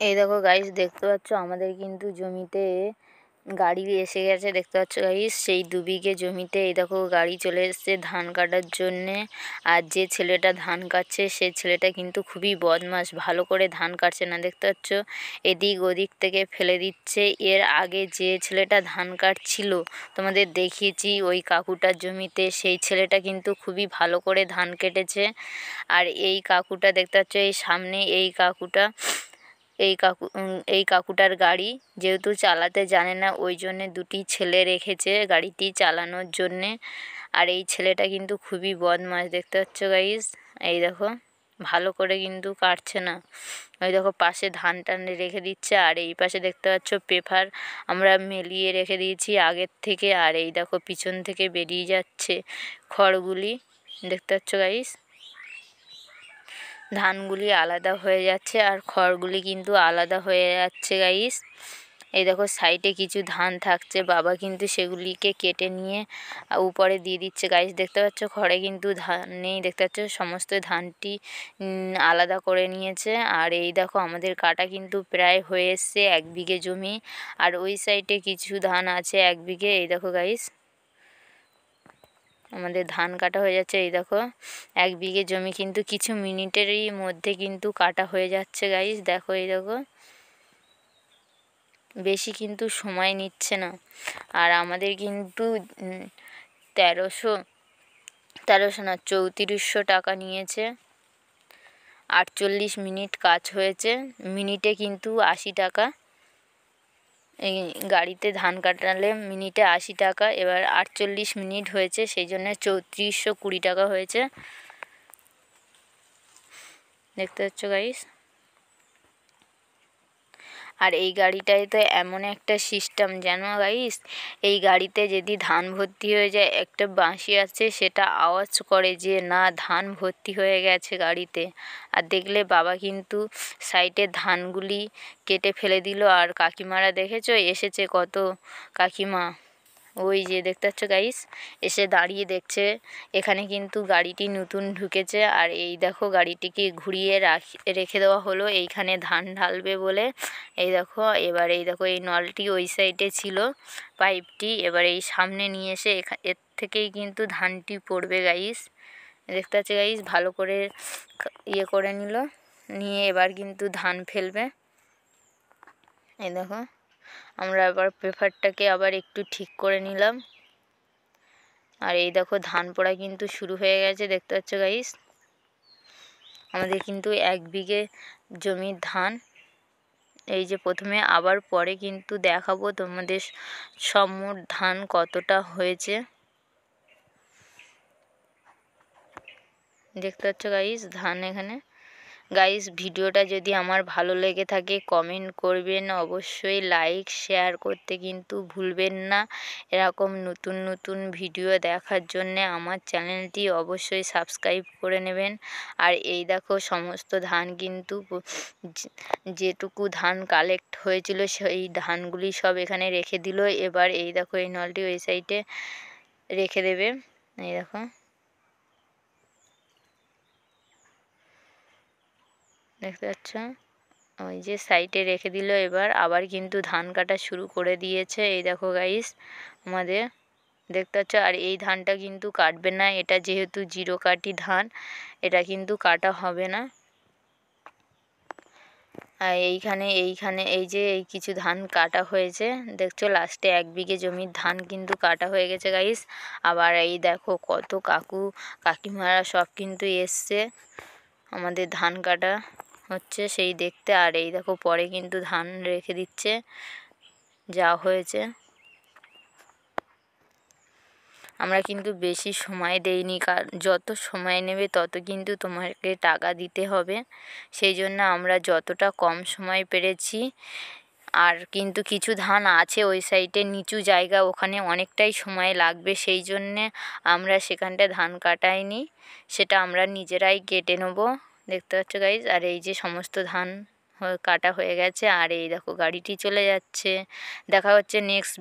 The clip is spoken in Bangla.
এই দেখো গাইস, দেখতে পাচ্ছ আমাদের কিন্তু জমিতে গাড়ি এসে গেছে। দেখতে পাচ্ছ গাইস, সেই 2 বিঘে জমিতে এই দেখো গাড়ি চলে এসেছে ধান কাটার জন্যে। আর যে ছেলেটা ধান কাটছে সে ছেলেটা কিন্তু খুবই বদমাশ, ভালো করে ধান কাটছে না। দেখতে পাচ্ছ এদিক ওদিক থেকে ফেলে দিচ্ছে। এর আগে যে ছেলেটা ধান কাটছিল তোমাদের দেখিয়েছি ওই কাকুটার জমিতে, সেই ছেলেটা কিন্তু খুবই ভালো করে ধান কেটেছে। আর এই কাকুটা দেখতে পাচ্ছ, এই সামনে এই কাকুটার গাড়ি যেহেতু চালাতে জানে না, ওই জন্যে 2টি ছেলে রেখেছে গাড়িটি চালানোর জন্যে। আর এই ছেলেটা কিন্তু খুবই বদমাশ। দেখতে পাচ্ছ গাইস, এই দেখো ভালো করে কিন্তু কাটছে না। ওই দেখো পাশে ধান টান রেখে দিচ্ছে। আর এই পাশে দেখতে পাচ্ছ পেপার আমরা মেলিয়ে রেখে দিয়েছি আগের থেকে। আর এই দেখো পিছন থেকে বেরিয়ে যাচ্ছে খড়গুলি। দেখতে পাচ্ছ গাইস, ধানগুলি আলাদা হয়ে যাচ্ছে আর খড়গুলি কিন্তু আলাদা হয়ে যাচ্ছে গাইস। এই দেখো সাইডে কিছু ধান থাকছে, বাবা কিন্তু সেগুলিকে কেটে নিয়ে উপরে দিয়ে দিচ্ছে গাইস। দেখতে পাচ্ছ খড়ে কিন্তু ধান নেই। দেখতে পাচ্ছ সমস্ত ধানটি আলাদা করে নিয়েছে। আর এই দেখো আমাদের কাটা কিন্তু প্রায় হয়ে এসছে 1 বিঘে জমি। আর ওই সাইডে কিছু ধান আছে 1 বিঘে। এই দেখো গাইস, আমাদের ধান কাটা হয়ে যাচ্ছে। এই দেখো 1 বিঘে জমি কিন্তু কিছু মিনিটেরই মধ্যে কিন্তু কাটা হয়ে যাচ্ছে গাইস। দেখো এই দেখো, বেশি কিন্তু সময় নিচ্ছে না। আর আমাদের কিন্তু 1300 না 3400 টাকা নিয়েছে। 48 মিনিট কাজ হয়েছে, মিনিটে কিন্তু 80 টাকা। এই গাড়িতে ধান কাটালে মিনিটে 80 টাকা। এবার 48 মিনিট হয়েছে, সেই জন্য 3420 টাকা হয়েছে। দেখতে পাচ্ছ গাইস, আর এই গাড়িটায় তো এমন একটা সিস্টেম যেন গাইস, এই গাড়িতে যদি ধান ভর্তি হয়ে যায়, একটা বাঁশি আছে সেটা আওয়াজ করে যে না ধান ভর্তি হয়ে গেছে গাড়িতে। আর দেখলে বাবা কিন্তু সাইডে ধানগুলি কেটে ফেলে দিল। আর কাকিমারা দেখেছো এসেছে কত কাকিমা, ওই যে দেখতে পাচ্ছ গাইস, এসে দাঁড়িয়ে দেখছে। এখানে কিন্তু গাড়িটি নতুন ঢুকেছে। আর এই দেখো গাড়িটিকে ঘুরিয়ে রেখে দেওয়া হলো এইখানে ধান ঢালবে বলে। এই দেখো, এবার এই দেখো এই নলটি ওই সাইডে ছিল পাইপটি, এবার এই সামনে নিয়ে এসে এর থেকেই কিন্তু ধানটি পড়বে গাইস। দেখতে পাচ্ছ গাইস, ভালো করে ইয়ে করে নিয়ে এবার কিন্তু ধান ফেলবে। এই দেখো, আমরা আবার পেপারটাকে আবার একটু ঠিক করে নিলাম। আর এই দেখো ধান পোড়া কিন্তু শুরু হয়ে গেছে। দেখতে পাচ্ছ গাইস, আমাদের কিন্তু 1 বিঘে জমির ধান। এই যে প্রথমে, আবার পরে কিন্তু দেখাবো তোমাদের মোট ধান কতটা হয়েছে। দেখতে পাচ্ছ গাইস ধান এখানে। গাইস, ভিডিওটা যদি আমার ভালো লেগে থাকে কমেন্ট করবেন, অবশ্যই লাইক শেয়ার করতে কিন্তু ভুলবেন না। এরকম নতুন নতুন ভিডিও দেখার জন্য আমার চ্যানেলটি অবশ্যই সাবস্ক্রাইব করে নেবেন। আর এই দেখো সমস্ত ধান কিন্তু যেটুকু ধান কালেক্ট হয়েছিল সেই ধানগুলি সব এখানে রেখে দিল। এবার এই দেখো এই নলটি ওই সাইডে রেখে দেবে। এই দেখো, দেখতে পাচ্ছ ওই যে সাইডে রেখে দিল। এবার আবার কিন্তু ধান কাটা শুরু করে দিয়েছে। এই দেখো গাইস আমাদের, দেখতে পাচ্ছ। আর এই ধানটা কিন্তু কাটবে না, এটা যেহেতু 0 কাটি ধান, এটা কিন্তু কাটা হবে না। আর এইখানে এই যে এই কিছু ধান কাটা হয়েছে, দেখছো লাস্টে 1 বিঘে জমির ধান কিন্তু কাটা হয়ে গেছে গাইস। আবার এই দেখো কত কাকু কাকিমারা সব কিন্তু এসছে আমাদের ধান কাটা হচ্ছে সেই দেখতে। আর এই দেখো পরে কিন্তু ধান রেখে দিচ্ছে যা হয়েছে। আমরা কিন্তু বেশি সময় দেইনি, কারণ যত সময় নেবে তত কিন্তু তোমাকে টাকা দিতে হবে। সেই জন্য আমরা যতটা কম সময় পেরেছি। আর কিন্তু কিছু ধান আছে ওই সাইডে নিচু জায়গা, ওখানে অনেকটাই সময় লাগবে, সেই জন্যে আমরা সেখানটায় ধান কাটাইনি, সেটা আমরা নিজেরাই কেটে নেব। দেখতে পাচ্ছ গাইজ। আর এই যে সমস্ত ধান কাটা হয়ে গেছে। আর এই দেখো গাড়িটি চলে যাচ্ছে। দেখা হচ্ছে নেক্সট